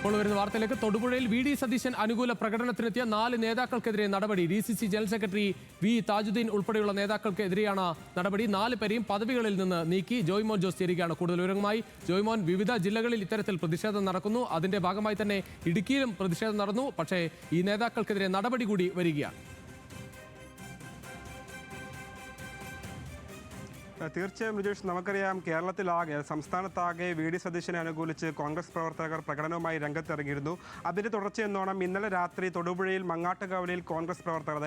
ഇപ്പോൾ വരുന്ന വാർത്തയിലേക്ക്. തൊടുപുഴയിൽ വി.ഡി. സതീശൻ അനുകൂല പ്രകടനത്തിനെത്തിയ 4 നേതാക്കൾക്കെതിരെ നടപടി. DCC general secretary V. Tajuddin ഉൾപ്പെടെയുള്ള നേതാക്കൾക്കെതിരെയാണ് നടപടി. 4 പേരെയും പദവികളിൽ നിന്ന് നീക്കി. ജോയ്മോൻ ജോസ് ചേരുകയാണ് കൂടുതൽ വിവരങ്ങളുമായി. ജോയ്മോൻ, വിവിധ ജില്ലകളിൽ ഇത്തരത്തിൽ പ്രതിഷേധം നടക്കുന്നു. അതിന്റെ ഭാഗമായി തന്നെ ഇടുക്കിയിലും പ്രതിഷേധം നടന്നു. പക്ഷേ ഈ നേതാക്കൾക്കെതിരെ നടപടി കൂടി വരികയാണ്. തീർച്ചയായും വിജേഷ്, നമുക്കറിയാം കേരളത്തിലാകെ സംസ്ഥാനത്താകെ വി.ഡി. സതീശനെ അനുകൂലിച്ച് കോൺഗ്രസ് പ്രവർത്തകർ പ്രകടനവുമായി രംഗത്തിറങ്ങിയിരുന്നു. അതിന്റെ തുടർച്ചയെന്നോണം ഇന്നലെ രാത്രി തൊടുപുഴയിൽ മങ്ങാട്ടുകാവലിയിൽ കോൺഗ്രസ് പ്രവർത്തകർ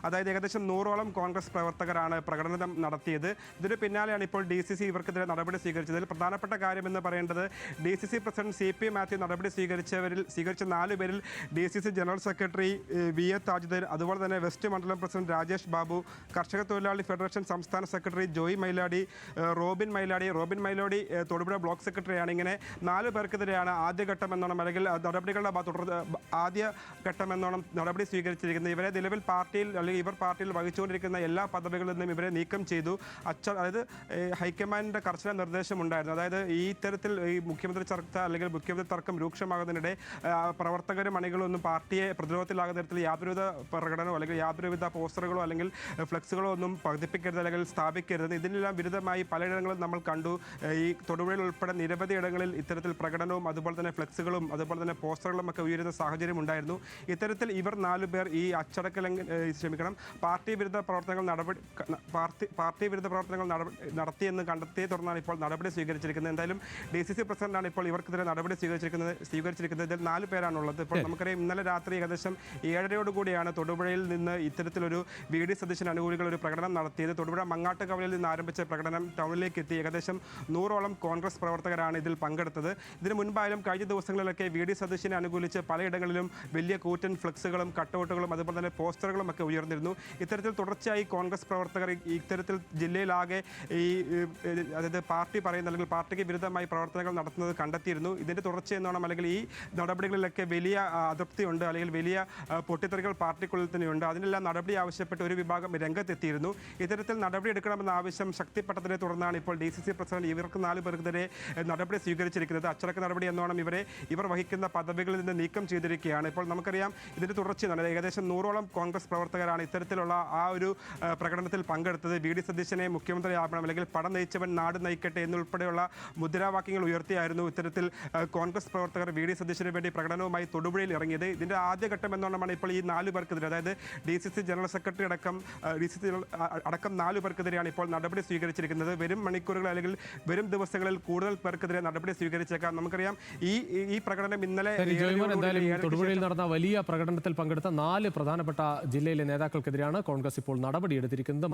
അതായത് ഏകദേശം 100ഓളം കോൺഗ്രസ് പ്രവർത്തകരാണ് പ്രകടനം നടത്തിയത്. ഇതിന് പിന്നാലെയാണ് ഇപ്പോൾ ഡി.സി.സി ഇവർക്കെതിരെ നടപടി സ്വീകരിച്ചത്. ഇതിൽ പ്രധാനപ്പെട്ട കാര്യമെന്ന് പറയേണ്ടത് ഡി.സി.സി പ്രസിഡന്റ് C.P. മാത്യു നടപടി സ്വീകരിച്ച 4 പേരിൽ DCC general secretary V. A. Tajuddin, അതുപോലെ തന്നെ വെസ്റ്റ് മണ്ഡലം പ്രസിഡന്റ് രാജേഷ് ബാബു, കർഷക തൊഴിലാളി ഫെഡറേഷൻ സംസ്ഥാന സെക്രട്ടറി Joy Mailadi, Robin Mailadi Thodupuzha block സെക്രട്ടറിയാണ്. ഇങ്ങനെ 4 പേർക്കെതിരെയാണ് ആദ്യഘട്ടമെന്നോണം അല്ലെങ്കിൽ നടപടികളുടെ ആദ്യഘട്ടമെന്നോണം നടപടി സ്വീകരിച്ചിരിക്കുന്നത്. ഇവരെ നിലവിൽ പാർട്ടിയിൽ അല്ലെങ്കിൽ ഇവർ പാർട്ടിയിൽ വഹിച്ചുകൊണ്ടിരിക്കുന്ന എല്ലാ പദവികളിൽ നിന്നും ഇവരെ നീക്കം ചെയ്തു. അതായത് ഹൈക്കമാൻഡിന്റെ കർശന നിർദ്ദേശമുണ്ടായിരുന്നു. അതായത് ഈ ഇത്തരത്തിൽ ഈ മുഖ്യമന്ത്രി ചർച്ച അല്ലെങ്കിൽ മുഖ്യമന്ത്രി തർക്കം രൂക്ഷമാകുന്നതിനിടെ പ്രവർത്തകരും അണികളും ഒന്നും പാർട്ടിയെ പ്രതിരോധത്തിലാകുന്ന തരത്തിൽ യാതൊരുവിധ പ്രകടനമോ അല്ലെങ്കിൽ യാതൊരുവിധ പോസ്റ്ററുകളോ അല്ലെങ്കിൽ ഫ്ലെക്സുകളോ ഒന്നും പതിപ്പിക്കരുത് അല്ലെങ്കിൽ സ്ഥാപിക്കരുത്. ഇതിനെല്ലാം വിരുദ്ധമായി പലയിടങ്ങളും നമ്മൾ കണ്ടു. ഈ തൊടുപുഴയിൽ ഉൾപ്പെടെ നിരവധി ഇടങ്ങളിൽ ഇത്തരത്തിൽ പ്രകടനവും അതുപോലെ തന്നെ ഫ്ലെക്സുകളും അതുപോലെ തന്നെ പോസ്റ്ററുകളും ഒക്കെ ഉയരുന്ന സാഹചര്യം ഉണ്ടായിരുന്നു. ഇത്തരത്തിൽ ഇവർ 4 പേർ ഈ പാർട്ടി വിരുദ്ധ പ്രവർത്തനങ്ങൾ നടത്തിയെന്ന് കണ്ടെത്തിയെ തുടർന്നാണ് ഇപ്പോൾ നടപടി സ്വീകരിച്ചിരിക്കുന്നത്. എന്തായാലും ഡി.സി.സി പ്രസിഡന്റാണ് ഇപ്പോൾ ഇവർക്കെതിരെ നടപടി സ്വീകരിച്ചിരിക്കുന്നത്. ഇതിൽ 4 പേരാണുള്ളത്. ഇപ്പോൾ നമുക്കറിയാം ഇന്നലെ രാത്രി ഏകദേശം 7:30 തൊടുപുഴയിൽ നിന്ന് ഇത്തരത്തിലൊരു വി.ഡി. സതീശൻ അനുകൂലികൾ ഒരു പ്രകടനം നടത്തിയത്. തൊടുപുഴ മങ്ങാട്ടുകവലിൽ നിന്ന് ആരംഭിച്ച പ്രകടനം ടൗണിലേക്ക് എത്തി. ഏകദേശം 100ഓളം കോൺഗ്രസ് പ്രവർത്തകരാണ് ഇതിൽ പങ്കെടുത്തത്. ഇതിനു മുൻപായാലും കഴിഞ്ഞ ദിവസങ്ങളിലൊക്കെ വി.ഡി. സതീശനെ അനുകൂലിച്ച് പലയിടങ്ങളിലും വലിയ കൂറ്റൻ ഫ്ലെക്സുകളും കട്ടൗട്ടുകളും അതുപോലെ തന്നെ പോസ്റ്ററുകളും ഒക്കെ ഉയർന്നിരുന്നു. ഇത്തരത്തിൽ തുടർച്ചയായി കോൺഗ്രസ് പ്രവർത്തകർ ഇത്തരത്തിൽ ജില്ലയിലാകെ അതായത് പാർട്ടി പറയുന്ന അല്ലെങ്കിൽ പാർട്ടിക്ക് വിരുദ്ധമായി പ്രവർത്തനങ്ങൾ നടത്തുന്നത് കണ്ടെത്തിയിരുന്നു. ഇതിൻ്റെ തുടർച്ചയെന്നോണം അല്ലെങ്കിൽ ഈ നടപടികളിലൊക്കെ വലിയ അതൃപ്തിയുണ്ട് അല്ലെങ്കിൽ വലിയ പൊട്ടിത്തെറികൾ പാർട്ടിക്കുള്ളിൽ തന്നെയുണ്ട്. അതിനെല്ലാം നടപടി ആവശ്യപ്പെട്ട് ഒരു വിഭാഗം രംഗത്തെത്തിയിരുന്നു. ഇത്തരത്തിൽ നടപടി എടുക്കണമെന്ന ആവശ്യം ശക്തിപ്പെട്ടതിനെ തുടർന്നാണ് ഇപ്പോൾ ഡി.സി.സി പ്രസിഡന്റ് ഇവർക്ക് 4 പേർക്കെതിരെ നടപടി സ്വീകരിച്ചിരിക്കുന്നത്. അച്ചടക്ക നടപടി എന്നോണം ഇവർ വഹിക്കുന്ന പദവികളിൽ നിന്ന് നീക്കം ചെയ്തിരിക്കുകയാണ്. ഇപ്പോൾ നമുക്കറിയാം ഇതിൻ്റെ തുടർച്ചയാണ് ഏകദേശം 100ഓളം കോൺഗ്രസ് പ്രവർത്തകരാണ് ഇത്തരത്തിലുള്ള ആ ഒരു പ്രകടനത്തിൽ പങ്കെടുത്തത്. വി.ഡി. സതീശനെ മുഖ്യമന്ത്രിയാവണം അല്ലെങ്കിൽ പടം നയിച്ചവൻ നാട് നയിക്കട്ടെ എന്നുൾപ്പെടെയുള്ള മുദ്രാവാക്യങ്ങൾ ഉയർത്തിയായിരുന്നു ഇത്തരത്തിൽ കോൺഗ്രസ് പ്രവർത്തകർ വി.ഡി. സതീശന് വേണ്ടി പ്രകടനവുമായി തൊടുപുഴയിൽ ഇറങ്ങിയത്. ഇതിൻ്റെ ആദ്യഘട്ടം എന്നോണമാണ് ഇപ്പോൾ ഈ 4 പേർക്കെതിരെ അതായത് ഡി.സി.സി ജനറൽ സെക്രട്ടറി അടക്കം 4 പേർക്കെതിരെയാണ് ഇപ്പോൾ നടപടി സ്വീകരിച്ചിരിക്കുന്നത്. വരും മണിക്കൂറുകൾ അല്ലെങ്കിൽ വരും ദിവസങ്ങളിൽ കൂടുതൽ പേർക്കെതിരെ നടപടി സ്വീകരിച്ചേക്കാം. നമുക്കറിയാം ഈ പ്രകടനം ഇന്നലെ തൊടുപുഴയിൽ നടന്ന വലിയ പ്രകടനത്തിൽ പങ്കെടുത്ത 4 പ്രധാനപ്പെട്ട ജില്ലയിലെ നേതാക്കൾക്കെതിരെയാണ് കോൺഗ്രസ് ഇപ്പോൾ നടപടിയെടുത്തിരിക്കുന്നത്.